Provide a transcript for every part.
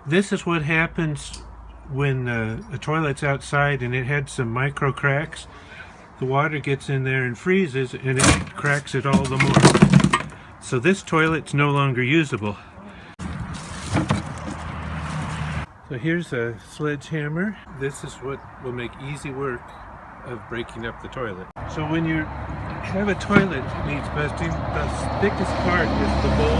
This is what happens when a toilet's outside and it had some micro cracks. The water gets in there and freezes and it cracks it all the more. So this toilet's no longer usable. So here's a sledgehammer. This is what will make easy work of breaking up the toilet. So when you have a toilet that needs busting, the thickest part is the bowl.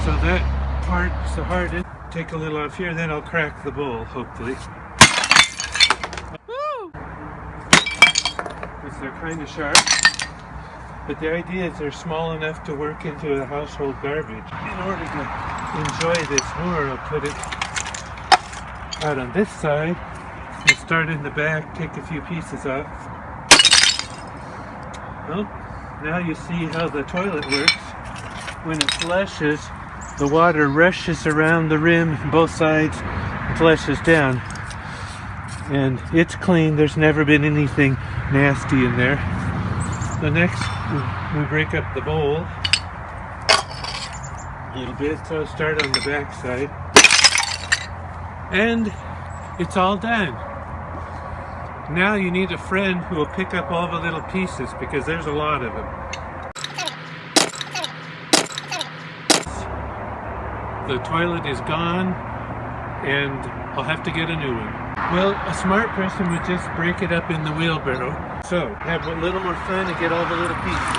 So that part's the hardest. Take a little off here, then I'll crack the bowl, hopefully. Woo! Because they're kind of sharp. But the idea is they're small enough to work into the household garbage. In order to enjoy this more, I'll put it out on this side and start in the back, take a few pieces off. Well, now you see how the toilet works. When it flushes, the water rushes around the rim, both sides, and flushes down. And it's clean, there's never been anything nasty in there. So next, we break up the bowl a little bit, so I'll start on the back side. And it's all done. Now you need a friend who will pick up all the little pieces because there's a lot of them. The toilet is gone and I'll have to get a new one. Well, a smart person would just break it up in the wheelbarrow. So, have a little more fun and get all the little pieces.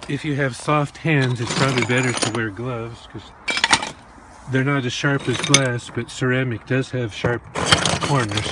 If you have soft hands, it's probably better to wear gloves because they're not as sharp as glass, but ceramic does have sharp corners.